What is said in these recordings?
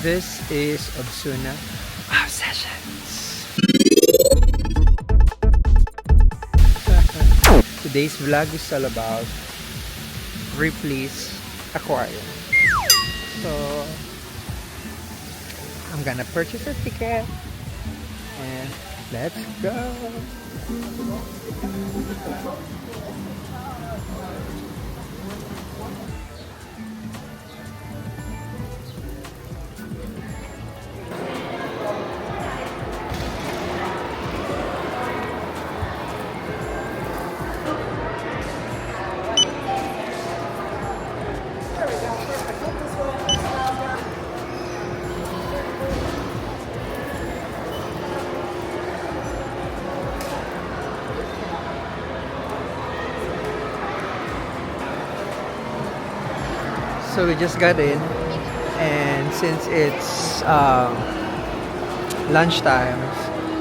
This is Obsuna Obsessions. Today's vlog is all about Ripley's Aquarium. So, I'm gonna purchase a ticket and let's go! So we just got in, and since it's lunchtime,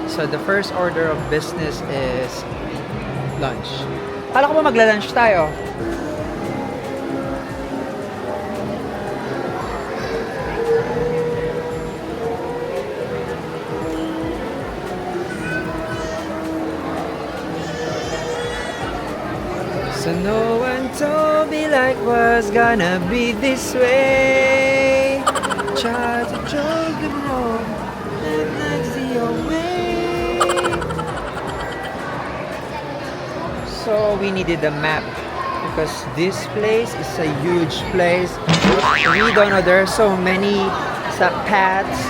so the first order of business is lunch. Kala ko ba magla-lunch tayo? So no one told me life was gonna be this way. Tried to joke the road, and that's the way. So we needed a map because this place is a huge place. We don't know, there are so many paths,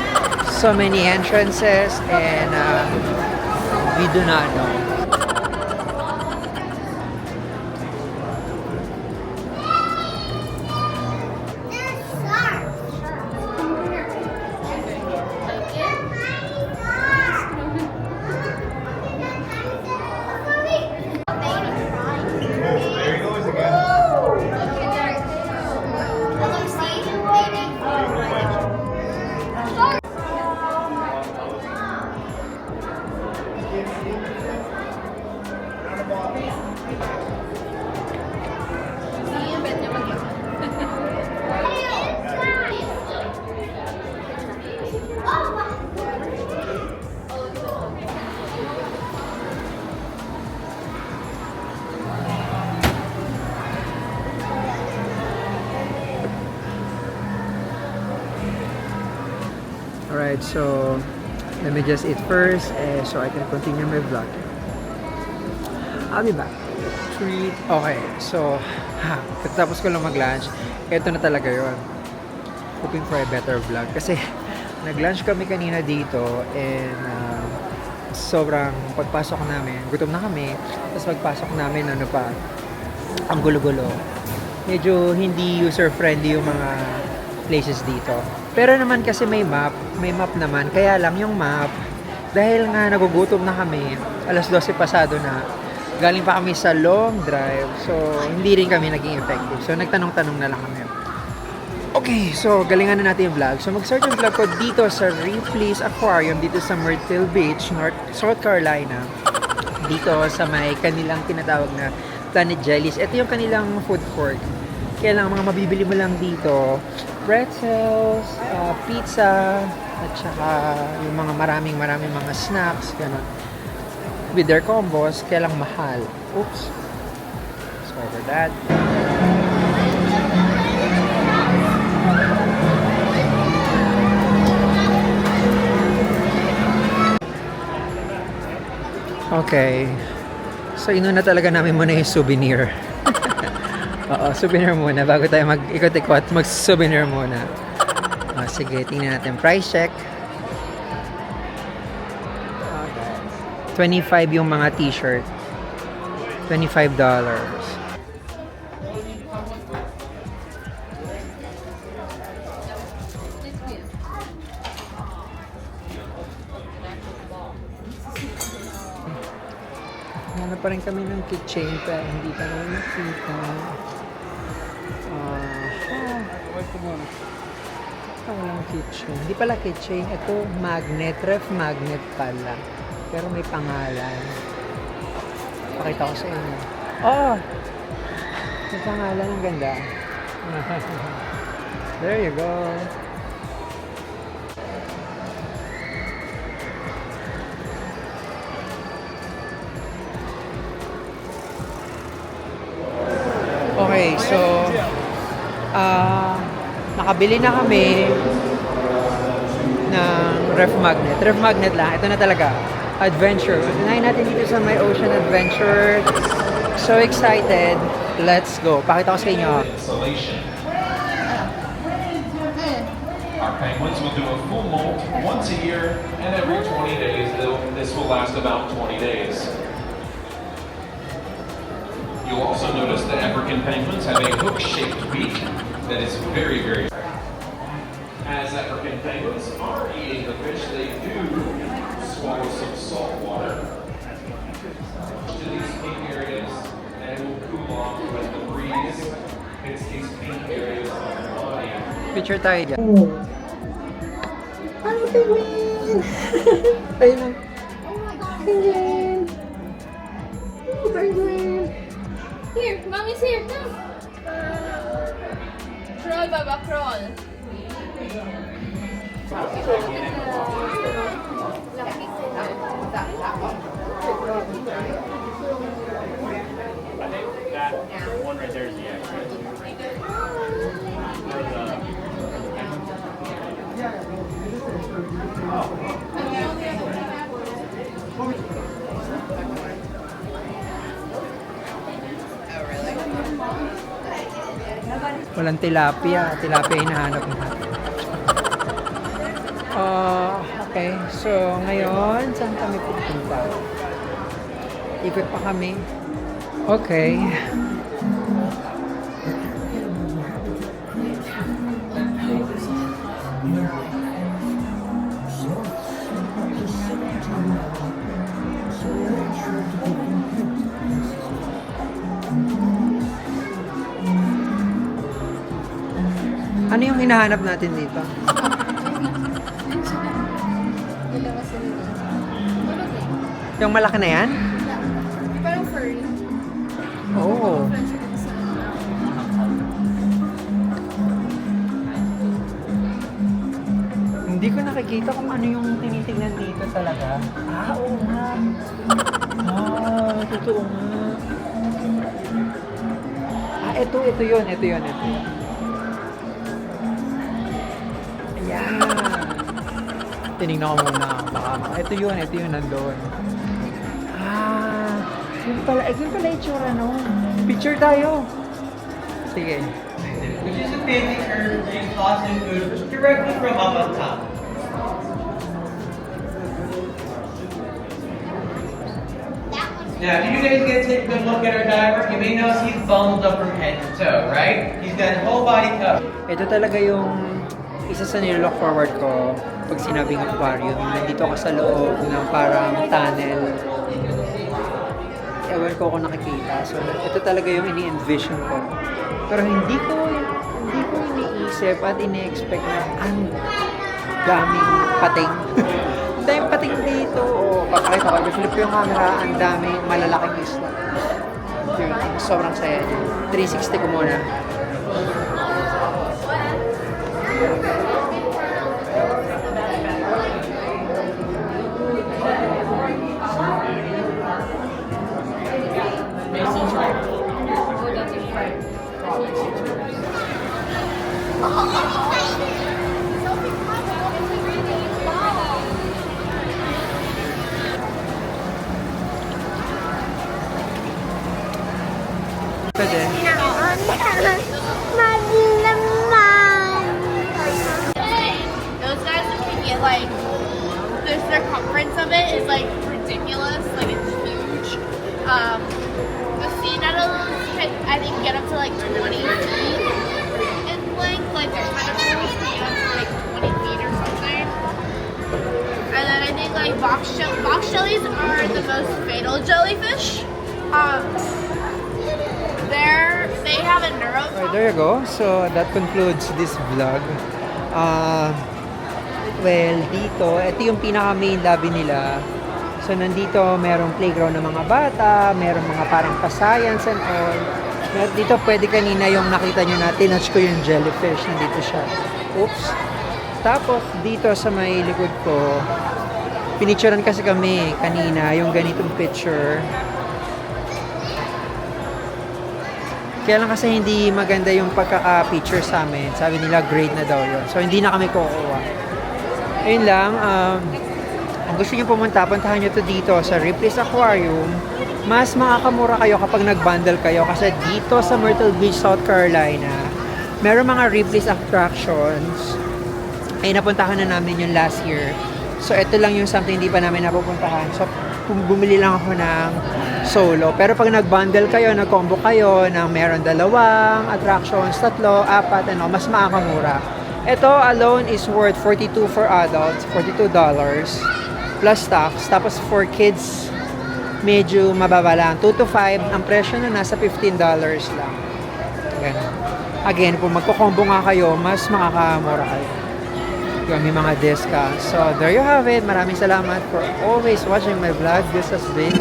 so many entrances, and we do not know. Alright, so let me just eat first so I can continue my vlog. I'll be back. Treat. Okay, so pagkatapos ko lang mag-lunch, eto na talaga yon. Hoping for a better vlog. Kasi nag-lunch kami kanina dito and sobrang pagpasok namin, gutom na kami. Tapos pagpasok namin, ano pa, ang gulo-gulo. Medyo hindi user-friendly yung mga places dito. Pero naman kasi may map naman. Kaya lang yung map, dahil nga nagugutom na kami, alas 12 pasado na, galing pa kami sa long drive, so hindi rin kami naging effective. So nagtanong-tanong na lang kami. Okay, so galingan na natin yung vlog. So mag-start yung vlog ko dito sa Ripley's Aquarium, dito sa Myrtle Beach, South Carolina. Dito sa may kanilang tinatawag na Planet Jellies. Ito yung kanilang food court. Kaya lang mga mabibili mo lang dito, pretzels, pizza, at saka yung mga maraming mga snacks, gano'n. With their combos, kaya lang mahal. Oops. Sorry for that. Okay. So, inuna talaga namin muna yung souvenir. Oo, souvenir muna bago tayo mag-ikot-ikot, mag-souvenir muna. Sige, tingnan natin. Price check. Okay. 25 yung mga t-shirt. $25. Hanap pa rin kami ng keychain pa hindi pa namin nakita. Walang keychain. Hindi pala keychain. Ito, magnet. Ref magnet pala. Pero may pangalan. Pakita ko sa inyo. Oh! May pangalan. Ang ganda. There you go. So, nakabili na kami ng ref magnet. Ref magnet lang. Ito na talaga. Adventure. Unahin natin dito sa My Ocean Adventure. So excited. Let's go. Pakita ko sa inyo. Our penguins will do a full molt once a year, and every 20 days. This will last about 20 days. You'll also notice that African penguins have a hook-shaped beak that is very, very. As African penguins are eating the fish, they do swallow some salt water to these pink areas, and it will cool off when the breeze hits these pink areas of the body. Picture tayo dyan. Ano penguin? Ayun na. Oh my god, penguin! Oh, penguin! Here, mommy's here. Come. Crawl, Baba, crawl. That one right there is the extra. Walang tilapia. Tilapia hinahanap natin. Okay. So, ngayon, saan kami pupunta? Ikot pa kami. Okay. Ano yung hinahanap natin dito? Yung malaki na yan? Parang furry. Oo. Hindi ko nakikita kung ano yung tinitignan dito talaga. Oo nga. Totoo nga. Ito yun. Ayan. Tinignan ko muna. Ito yun nandun. Yun pala itsura no. Picture tayo. Sige. Which is a picture being tossed in food directly from up on top. Now, if you guys get to take a good look at our diver, you may notice he's bundled up from head to toe, right? He's got whole body covered. Ito talaga yung isa sa nilook forward ko pag sinabing aquarium. Nandito ka sa loob ng parang tunnel. Ewan ko kung nakikita. So, ito talaga yung ini-envision ko. Pero hindi ko iniisip at ini-expect na ang daming pating. Ang daming pating dito. O, papakita ko. I-flip yung camera. Ang daming malalaking isla. Yun, sobrang saya niya. 360 ko muna. Pwede. Those guys can get like the circumference of it is like ridiculous. Like it's huge. The sea nettles can I think get up to like 20 feet in length. Like their tentacles can get up to like 20 feet or something. And then I think like box jellies are the most fatal jellyfish. They have a neurotoxin. Alright, there you go. So, that concludes this vlog. Well, dito, ito yung pinaka-main lobby nila. So, nandito, merong playground ng mga bata, merong mga parang pa-science and all. Dito, pwede kanina yung nakita nyo na, tinouch ko yung jellyfish. Nandito siya. Oops. Tapos, dito sa may likod ko, pinicturean kasi kami kanina, yung ganitong picture. Kaya lang kasi hindi maganda yung pagkaka-picture sa amin. Sabi nila grade na daw yun. So hindi na kami kukuha. Ayun lang, kung gusto nyo pumunta, puntahan nyo to dito sa Ripley's Aquarium. Mas makakamura kayo kapag nag-bundle kayo kasi dito sa Myrtle Beach, South Carolina, meron mga Ripley's attractions. Ay napuntahan na namin yung last year. So ito lang yung something hindi pa namin napupuntahan. So bumili lang ako ng solo. Pero pag nag-bundle kayo, nag-combo kayo ng meron 2 attractions, 3, 4, mas makakamura. Ito alone is worth $42 for adults, $42 plus tax. Tapos for kids, medyo mababa lang. 2 to 5, ang presyo na nasa $15 lang. Ganun. Again, kung magko-combo nga kayo, mas makakamura kayo. Yung may mga discounts. So, there you have it. Maraming salamat for always watching my vlog. This has been